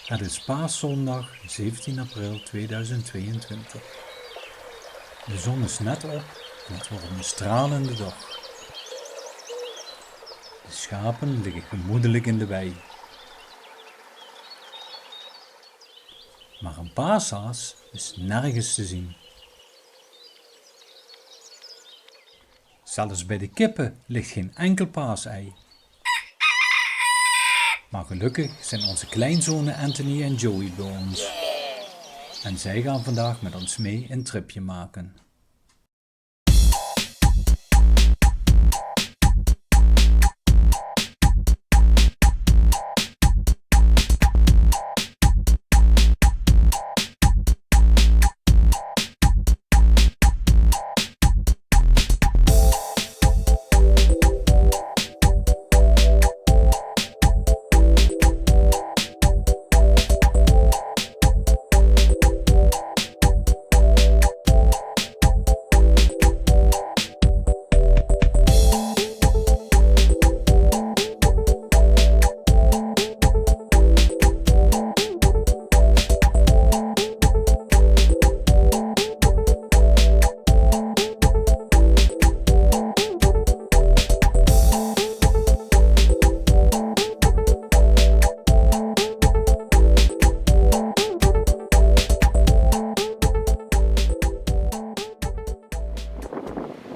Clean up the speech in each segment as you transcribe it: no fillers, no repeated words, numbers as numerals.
Het is Paaszondag 17 april 2022. De zon is net op en het wordt een stralende dag. De schapen liggen gemoedelijk in de wei. Maar een paashaas is nergens te zien. Zelfs bij de kippen ligt geen enkel paasei. Maar gelukkig zijn onze kleinzonen Anthony en Joey bij ons. En zij gaan vandaag met ons mee een tripje maken.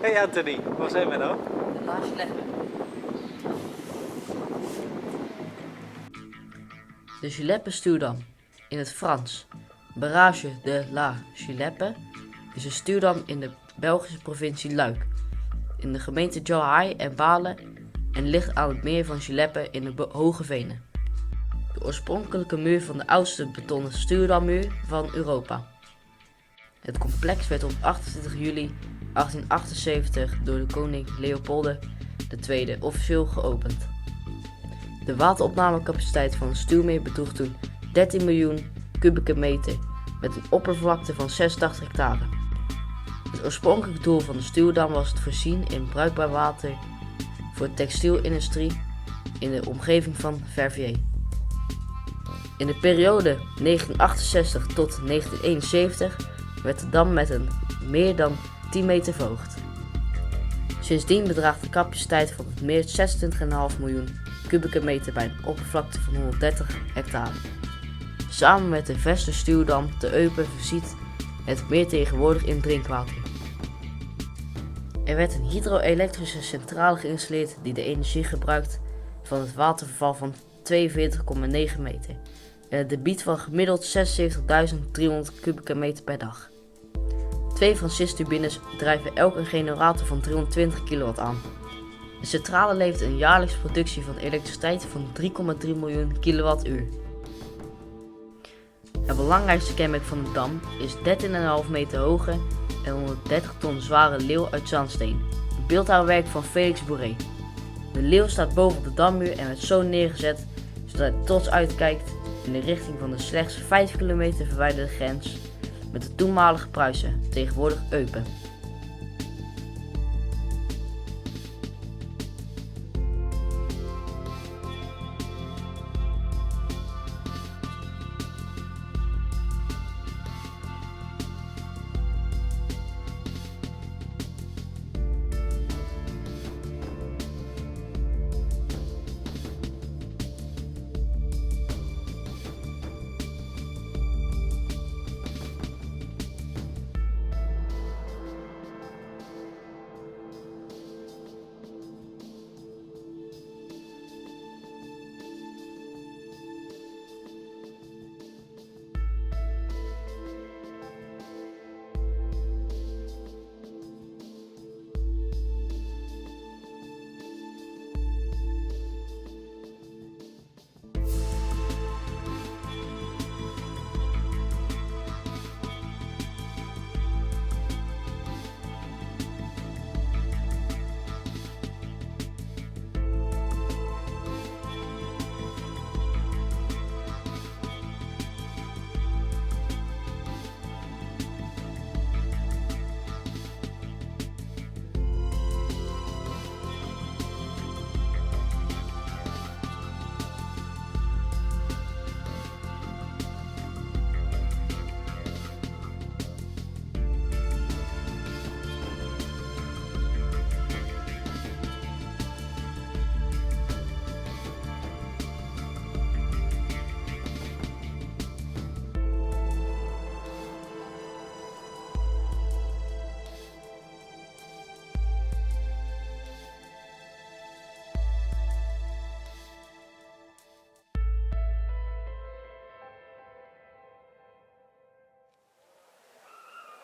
Hey Anthony, waar zijn we nou? La Gileppe. De Gileppe-stuwdam, in het Frans. Barrage de la Gileppe is een stuwdam in de Belgische provincie Luik, in de gemeente Jouai en Balen en ligt aan het meer van Gileppe in de Hoge Venen. De oorspronkelijke muur van de oudste betonnen stuwdammuur van Europa. Het complex werd op 28 juli 1878 door de koning Leopolde II officieel geopend. De wateropnamecapaciteit van het stuwmeer bedroeg toen 13 miljoen kubieke meter met een oppervlakte van 86 hectare. Het oorspronkelijke doel van de stuwdam was het voorzien in bruikbaar water voor de textielindustrie in de omgeving van Verviers. In de periode 1968 tot 1971 werd de dam met een meer dan 10 meter verhoogd. Sindsdien bedraagt de capaciteit van het meer 26,5 miljoen kubieke meter bij een oppervlakte van 130 hectare. Samen met de Vesterstuwdam te Eupen voorziet het meer tegenwoordig in drinkwater. Er werd een hydro-elektrische centrale geïnstalleerd die de energie gebruikt van het waterverval van 42,9 meter en een debiet van gemiddeld 76.300 kubieke meter per dag. 2 Francis-turbines drijven elk een generator van 320 kW aan. De centrale levert een jaarlijkse productie van elektriciteit van 3,3 miljoen kWh. Het belangrijkste kenmerk van de dam is 13,5 meter hoge en 130 ton zware leeuw uit zaansteen, een beeldhouwwerk van Felix Bourré. De leeuw staat boven de dammuur en werd zo neergezet zodat hij trots uitkijkt in de richting van de slechts 5 kilometer verwijderde grens met de toenmalige Pruisen, tegenwoordig Eupen.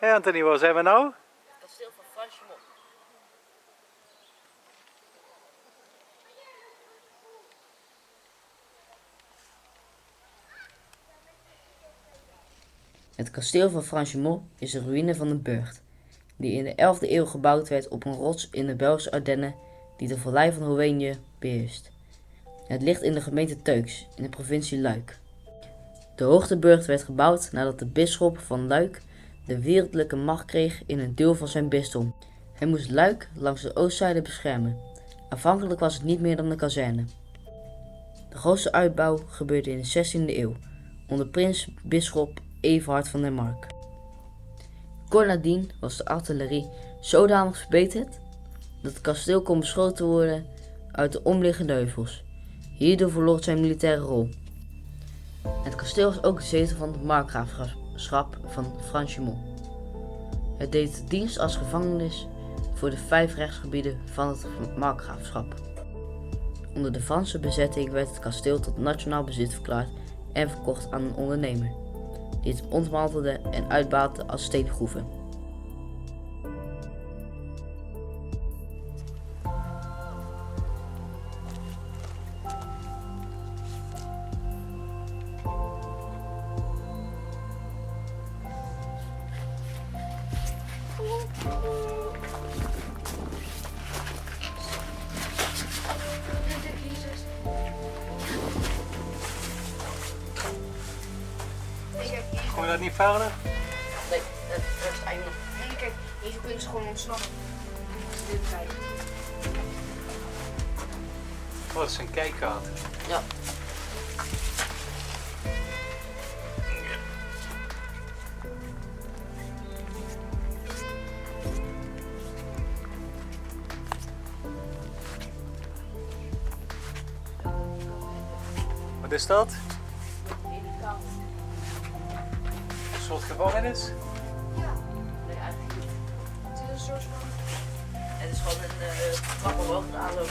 Hé Anthony, waar zijn we nou? Het kasteel van Franchemont. Het kasteel van Franchemont is een ruïne van een burcht, die in de 11e eeuw gebouwd werd op een rots in de Belgische Ardennen die de vallei van Hoenië beheerst. Het ligt in de gemeente Teux, in de provincie Luik. De hoogteburcht werd gebouwd nadat de bisschop van Luik de wereldlijke macht kreeg in een deel van zijn bisdom. Hij moest Luik langs de oostzijde beschermen. Aanvankelijk was het niet meer dan een kazerne. De grootste uitbouw gebeurde in de 16e eeuw, onder prins-bisschop Everhard van der Mark. Kort nadien was de artillerie zodanig verbeterd dat het kasteel kon beschoten worden uit de omliggende heuvels. Hierdoor verloor het zijn militaire rol. Het kasteel was ook de zetel van het markgraafschap van Franchemont. Het deed dienst als gevangenis voor de 5 rechtsgebieden van het markgraafschap. Onder de Franse bezetting werd het kasteel tot nationaal bezit verklaard en verkocht aan een ondernemer, die het ontmantelde en uitbaatte als steengroeven. Kom je dat niet verder? Nee, dat is het einde. Nee, kijk, hier kunnen ze gewoon ontsnappen. Dit krijgen. Oh, dat is een kijkkaart. Ja. Wat is dat? Delicate. Een soort gevangenis? Nee, eigenlijk niet. Het is een soort van... Het is gewoon een trap omhoog de aanloop.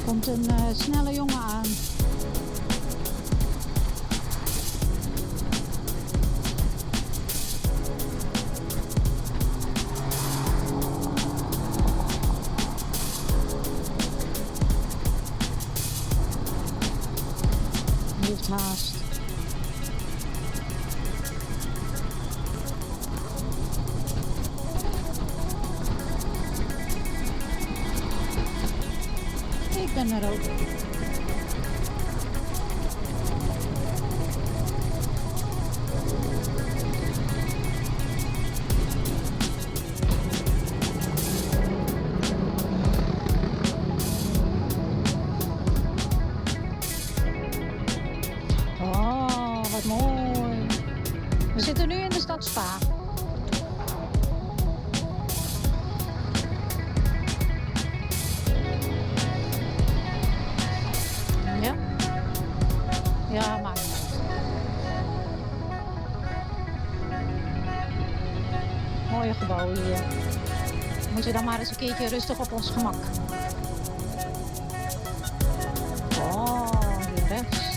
Komt een snelle jongen aan. Hij heeft haast. Ik ben er ook. zitten nu in de stad Spa. Ja. Ja, maakt niet uit. Mooie gebouwen hier. Moet je dan maar eens een keertje rustig op ons gemak. Oh, hier rechts.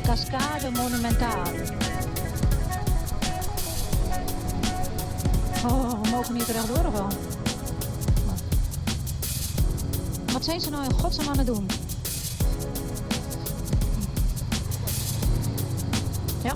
Cascade Monumentale. Oh, we mogen niet rechtdoor of wel? Wat zijn ze nou in godsnaam aan het doen? Ja.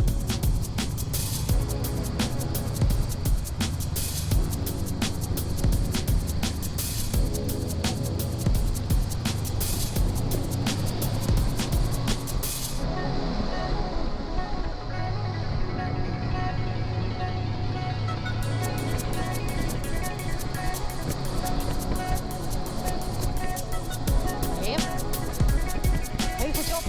Yep. Heel goed op.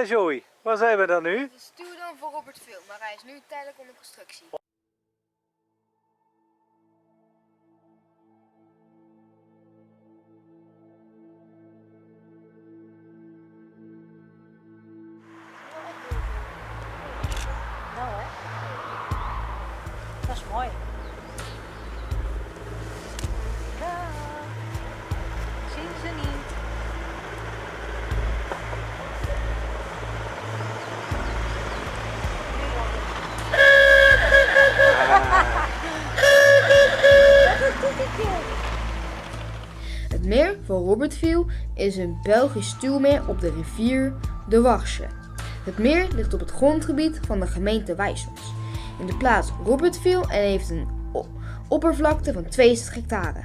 Hey Joey, waar zijn we dan nu? De stuwdam voor Robert Veel, maar hij is nu tijdelijk onder constructie. Nou hè. Dat is mooi. Ja. Zien ze niet. Het meer van Robertville is een Belgisch stuwmeer op de rivier de Warsche. Het meer ligt op het grondgebied van de gemeente Wijsels in de plaats Robertville en heeft een oppervlakte van 62 hectare.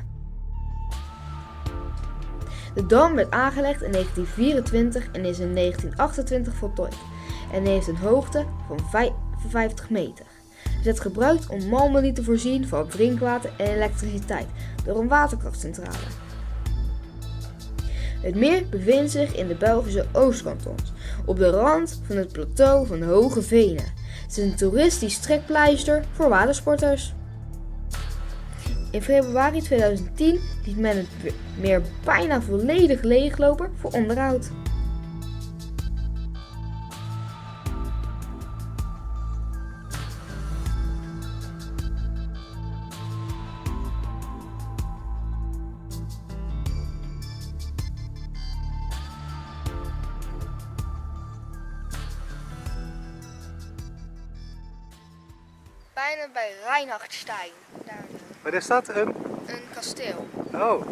De dam werd aangelegd in 1924 en is in 1928 voltooid en heeft een hoogte van 55 meter. Het werd gebruikt om Malmedy te voorzien van drinkwater en elektriciteit door een waterkrachtcentrale. Het meer bevindt zich in de Belgische Oostkantons, op de rand van het plateau van de Hoge Venen. Het is een toeristisch trekpleister voor watersporters. In februari 2010 liet men het meer bijna volledig leeglopen voor onderhoud. bijna bij Reinhardstein. Daar, Wat is dat? een kasteel. Oh.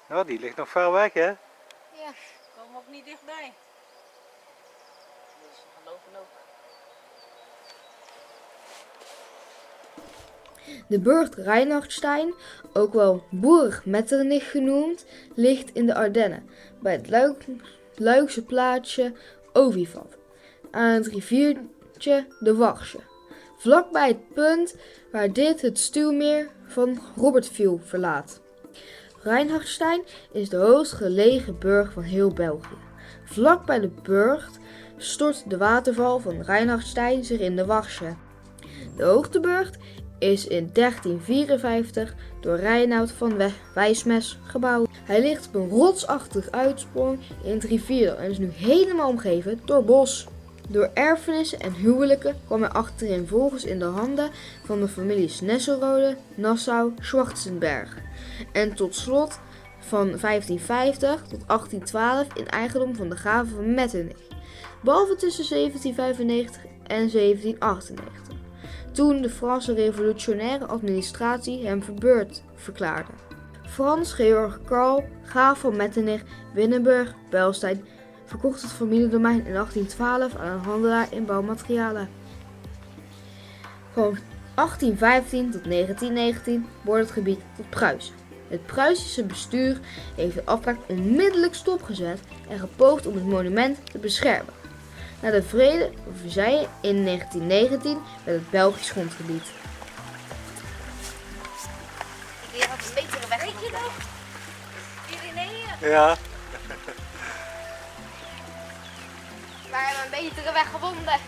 Nou, die ligt nog ver weg, hè? Ja. Kom ook niet dichtbij. Dus we lopen ook. De burcht Reinhardstein, ook wel Burg Metternich genoemd, ligt in de Ardennen, bij het Luikse plaatsje Ovivat, aan het riviertje de Warsche, vlakbij het punt waar dit het stuwmeer van Robertville verlaat. Reinhardstein is de hoogst gelegen burcht van heel België. Vlak bij de burcht stort de waterval van Reinhardstein zich in de Warsche. De hoogteburcht is in 1354 door Reinoud van Wijsmes gebouwd. Hij ligt op een rotsachtig uitsprong in het rivierdal en is nu helemaal omgeven door bos. Door erfenissen en huwelijken kwam hij achtereenvolgens in de handen van de families Nesselrode, Nassau, Schwarzenberg en tot slot van 1550 tot 1812 in eigendom van de graven van Metternich, behalve tussen 1795 en 1798. Toen de Franse revolutionaire administratie hem verbeurd verklaarde. Frans Georg Karl, graaf van Metternich, Winnenburg, Beilstein, verkocht het familiedomein in 1812 aan een handelaar in bouwmaterialen. Van 1815 tot 1919 wordt het gebied tot Pruisen. Het Pruisische bestuur heeft de afbraak onmiddellijk stopgezet en gepoogd om het monument te beschermen. Na de vrede van Versailles in 1919 werd het Belgisch grondgebied. Ik had een betere weg. Weet je nog? Pyreneeën. Ja. We hebben een betere weg gevonden.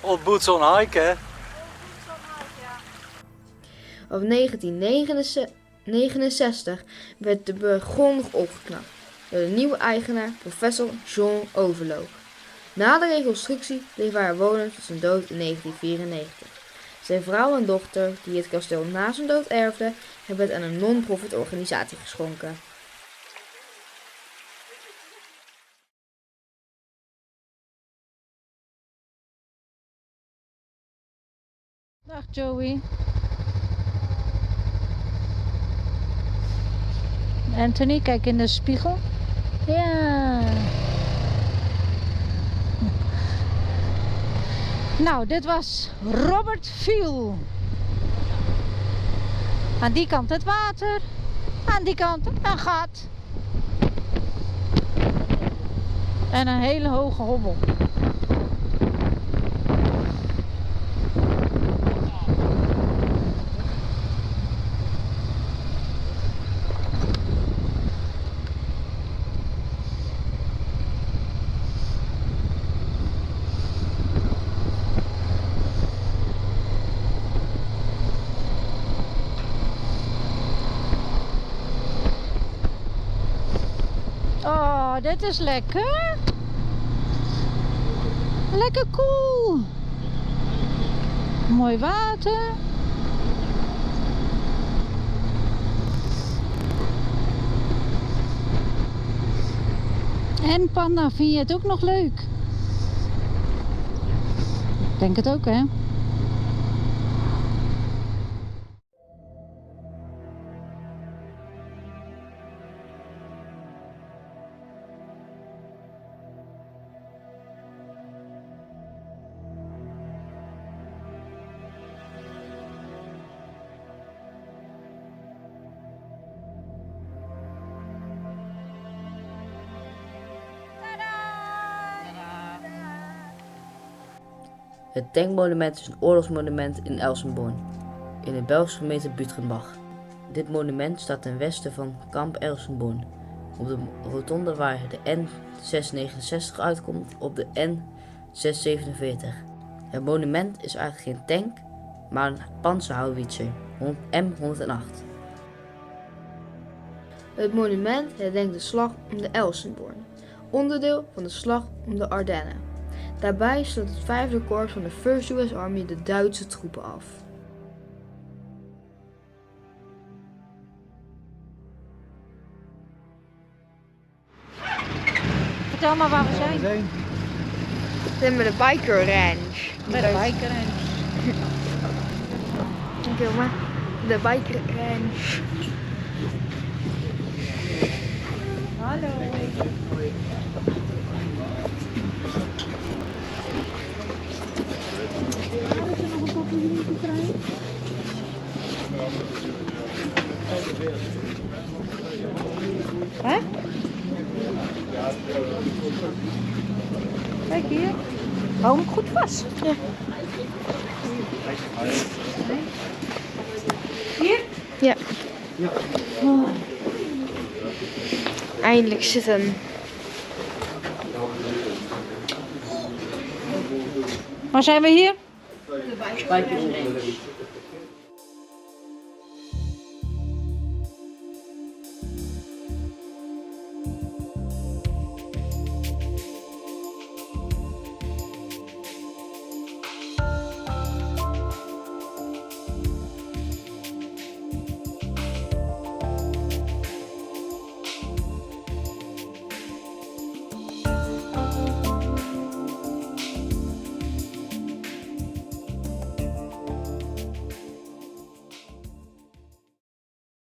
Old Boots on Hike, hè? Op 1969 werd de burcht grondig opgeknapt door de nieuwe eigenaar, professor Jean Overloog. Na de reconstructie bleef hij er wonen tot zijn dood in 1994. Zijn vrouw en dochter, die het kasteel na zijn dood erfden, hebben het aan een non-profit organisatie geschonken. Dag Joey. Anthony, kijk in de spiegel. Ja. Nou, dit was Robertville. Aan die kant het water. Aan die kant een gat. En een hele hoge hobbel. Oh, dit is lekker. Lekker koel. Mooi water. En Panda, vind je het ook nog leuk? Ik denk het ook, hè? Het denkmonument is een oorlogsmonument in Elsenborn, in de Belgische gemeente Buttgenbach. Dit monument staat ten westen van Kamp Elsenborn, op de rotonde waar de N669 uitkomt op de N647. Het monument is eigenlijk geen tank, maar een Panzerhaubitser M108. Het monument herdenkt de slag om de Elsenborn, onderdeel van de slag om de Ardennen. Daarbij sloot het 5e korps van de 1st US Army de Duitse troepen af. vertel maar waar we zijn. We zijn bij de biker ranch. Bij de biker en... Oké, maar de biker ranch. Hallo. Hè? Kijk hier. Hou hem goed vast. Ja. Hier? Ja. Oh. Eindelijk zitten. Waar zijn we hier? Spijkers range.